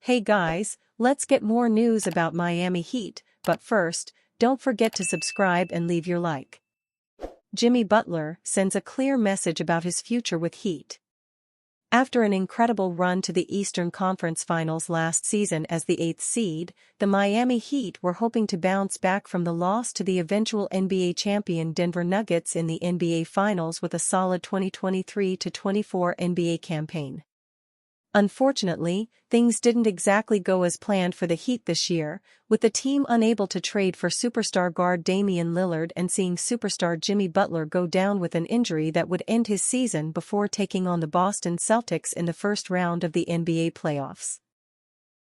Hey guys, let's get more news about Miami Heat, but first, don't forget to subscribe and leave your like. Jimmy Butler sends a clear message about his future with Heat. After an incredible run to the Eastern Conference Finals last season as the 8th seed, the Miami Heat were hoping to bounce back from the loss to the eventual NBA champion Denver Nuggets in the NBA Finals with a solid 2023-24 NBA campaign. Unfortunately, things didn't exactly go as planned for the Heat this year, with the team unable to trade for superstar guard Damian Lillard and seeing superstar Jimmy Butler go down with an injury that would end his season before taking on the Boston Celtics in the first round of the NBA playoffs.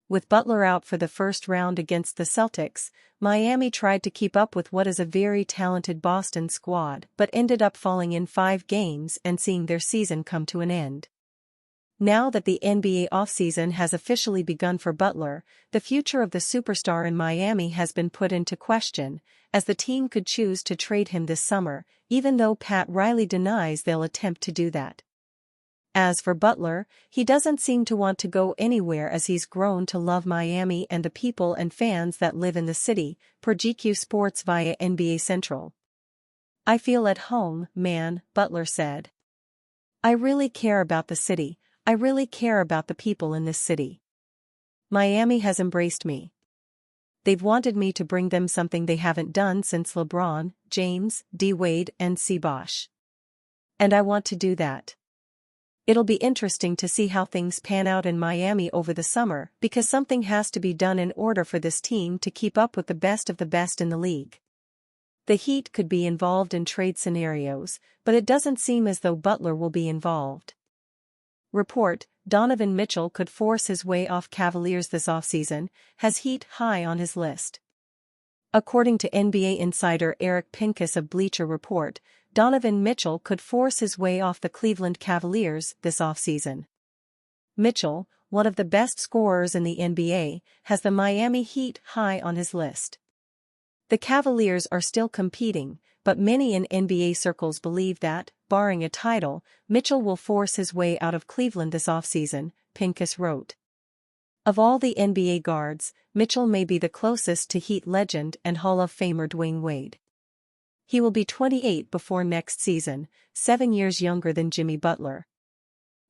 With Butler out for the first round against the Celtics, Miami tried to keep up with what is a very talented Boston squad but ended up falling in 5 games and seeing their season come to an end. Now that the NBA offseason has officially begun for Butler, the future of the superstar in Miami has been put into question, as the team could choose to trade him this summer, even though Pat Riley denies they'll attempt to do that. As for Butler, he doesn't seem to want to go anywhere as he's grown to love Miami and the people and fans that live in the city, per GQ Sports via NBA Central. "I feel at home, man," Butler said. "I really care about the city. I really care about the people in this city. Miami has embraced me. They've wanted me to bring them something they haven't done since LeBron, James, D. Wade and C. Bosh. And I want to do that. It'll be interesting to see how things pan out in Miami over the summer because something has to be done in order for this team to keep up with the best of the best in the league." The Heat could be involved in trade scenarios, but it doesn't seem as though Butler will be involved. Report: Donovan Mitchell could force his way off Cavaliers this offseason, has Heat high on his list. According to NBA insider Eric Pincus of Bleacher Report, Donovan Mitchell could force his way off the Cleveland Cavaliers this offseason. Mitchell, one of the best scorers in the NBA, has the Miami Heat high on his list. The Cavaliers are still competing, but many in NBA circles believe that, barring a title, Mitchell will force his way out of Cleveland this offseason, Pincus wrote. Of all the NBA guards, Mitchell may be the closest to Heat legend and Hall of Famer Dwayne Wade. He will be 28 before next season, 7 years younger than Jimmy Butler.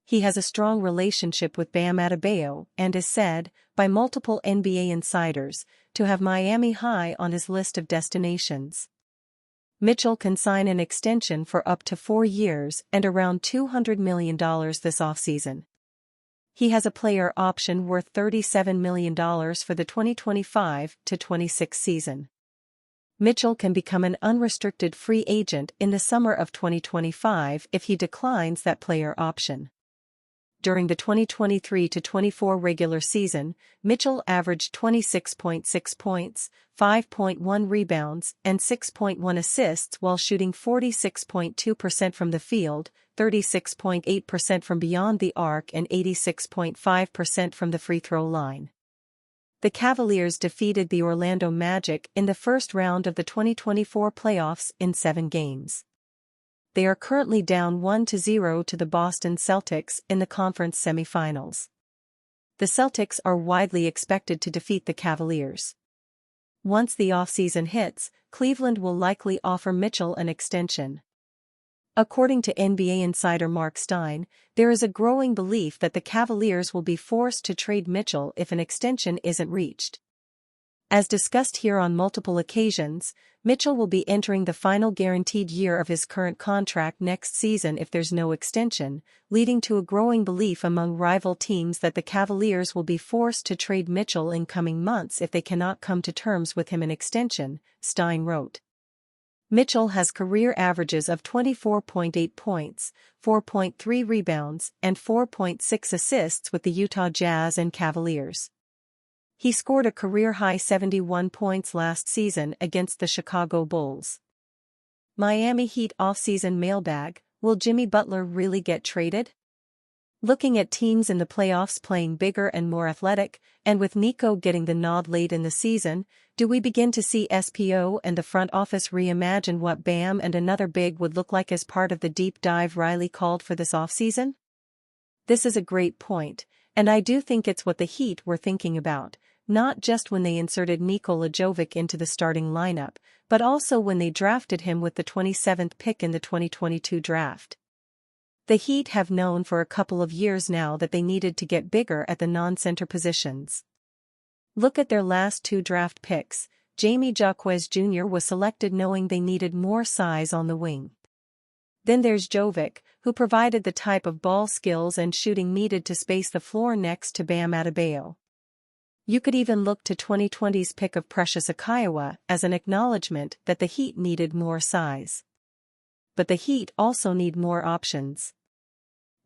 He has a strong relationship with Bam Adebayo and is said, by multiple NBA insiders, to have Miami high on his list of destinations. Mitchell can sign an extension for up to 4 years and around $200 million this offseason. He has a player option worth $37 million for the 2025-26 season. Mitchell can become an unrestricted free agent in the summer of 2025 if he declines that player option. During the 2023-24 regular season, Mitchell averaged 26.6 points, 5.1 rebounds, and 6.1 assists while shooting 46.2% from the field, 36.8% from beyond the arc and 86.5% from the free throw line. The Cavaliers defeated the Orlando Magic in the first round of the 2024 playoffs in 7 games. They are currently down 1-0 to the Boston Celtics in the conference semifinals. The Celtics are widely expected to defeat the Cavaliers. Once the offseason hits, Cleveland will likely offer Mitchell an extension. According to NBA insider Mark Stein, there is a growing belief that the Cavaliers will be forced to trade Mitchell if an extension isn't reached. As discussed here on multiple occasions, Mitchell will be entering the final guaranteed year of his current contract next season if there's no extension, leading to a growing belief among rival teams that the Cavaliers will be forced to trade Mitchell in coming months if they cannot come to terms with him an extension, Stein wrote. Mitchell has career averages of 24.8 points, 4.3 rebounds, and 4.6 assists with the Utah Jazz and Cavaliers. He scored a career-high 71 points last season against the Chicago Bulls. Miami Heat offseason mailbag: will Jimmy Butler really get traded? Looking at teams in the playoffs playing bigger and more athletic, and with Nico getting the nod late in the season, do we begin to see SPO and the front office reimagine what Bam and another big would look like as part of the deep dive Riley called for this offseason? This is a great point, and I do think it's what the Heat were thinking about, not just when they inserted Nikola Jovic into the starting lineup, but also when they drafted him with the 27th pick in the 2022 draft. The Heat have known for a couple of years now that they needed to get bigger at the non-center positions. Look at their last two draft picks. Jamie Jaquez Jr. was selected knowing they needed more size on the wing. Then there's Jovic, who provided the type of ball skills and shooting needed to space the floor next to Bam Adebayo. You could even look to 2020's pick of Precious Achiuwa as an acknowledgement that the Heat needed more size. But the Heat also need more options.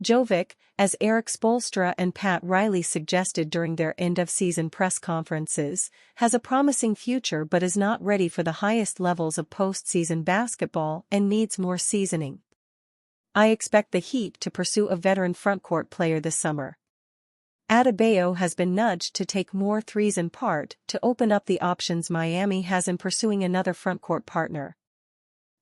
Jovic, as Eric Spoelstra and Pat Riley suggested during their end-of-season press conferences, has a promising future but is not ready for the highest levels of postseason basketball and needs more seasoning. I expect the Heat to pursue a veteran frontcourt player this summer. Adebayo has been nudged to take more threes in part to open up the options Miami has in pursuing another frontcourt partner.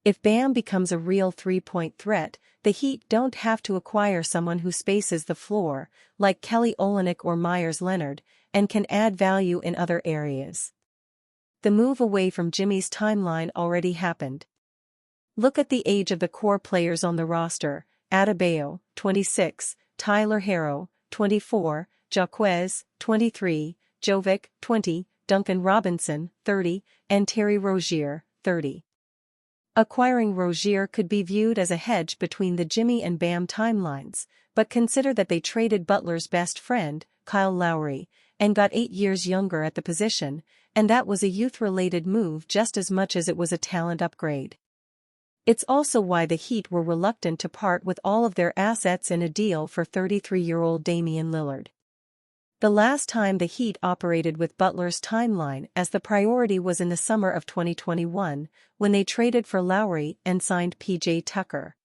If Bam becomes a real three-point threat, the Heat don't have to acquire someone who spaces the floor, like Kelly Olynyk or Myers Leonard, and can add value in other areas. The move away from Jimmy's timeline already happened. Look at the age of the core players on the roster: Adebayo, 26, Tyler Herro, 24, Jaquez, 23, Jovic, 20, Duncan Robinson, 30, and Terry Rozier, 30. Acquiring Rozier could be viewed as a hedge between the Jimmy and Bam timelines, but consider that they traded Butler's best friend, Kyle Lowry, and got 8 years younger at the position, and that was a youth-related move just as much as it was a talent upgrade. It's also why the Heat were reluctant to part with all of their assets in a deal for 33-year-old Damian Lillard. The last time the Heat operated with Butler's timeline as the priority was in the summer of 2021, when they traded for Lowry and signed PJ Tucker.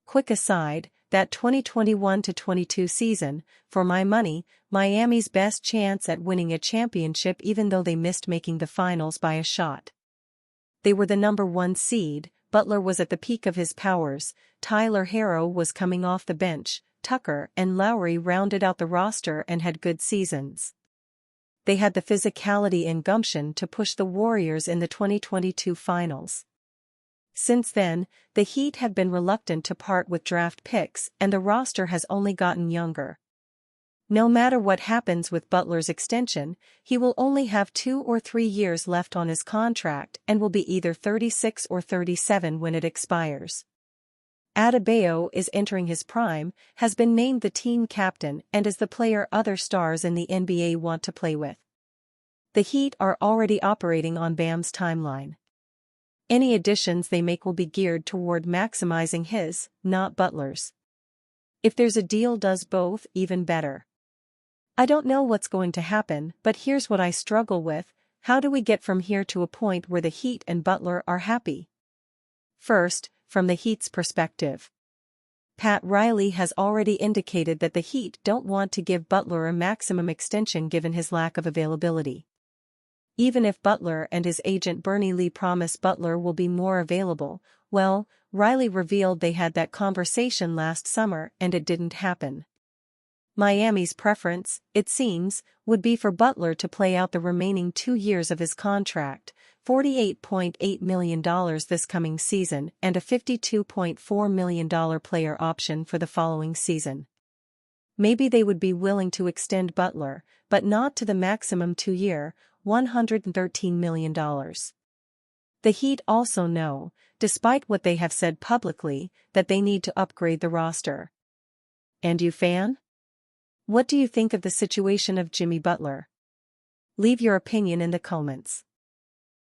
Quick aside, that 2021-22 season, for my money, Miami's best chance at winning a championship even though they missed making the finals by a shot. They were the number 1 seed, Butler was at the peak of his powers, Tyler Herro was coming off the bench, Tucker and Lowry rounded out the roster and had good seasons. They had the physicality and gumption to push the Warriors in the 2022 finals. Since then, the Heat have been reluctant to part with draft picks and the roster has only gotten younger. No matter what happens with Butler's extension, he will only have 2 or 3 years left on his contract and will be either 36 or 37 when it expires. Adebayo is entering his prime, has been named the team captain and is the player other stars in the NBA want to play with. The Heat are already operating on Bam's timeline. Any additions they make will be geared toward maximizing his, not Butler's. If there's a deal does both, even better. I don't know what's going to happen, but here's what I struggle with: how do we get from here to a point where the Heat and Butler are happy? First, from the Heat's perspective. Pat Riley has already indicated that the Heat don't want to give Butler a maximum extension given his lack of availability. Even if Butler and his agent Bernie Lee promise Butler will be more available, well, Riley revealed they had that conversation last summer and it didn't happen. Miami's preference, it seems, would be for Butler to play out the remaining 2 years of his contract, $48.8 million this coming season and a $52.4 million player option for the following season. Maybe they would be willing to extend Butler, but not to the maximum 2-year, $113 million. The Heat also know, despite what they have said publicly, that they need to upgrade the roster. And you, fan? What do you think of the situation of Jimmy Butler? Leave your opinion in the comments.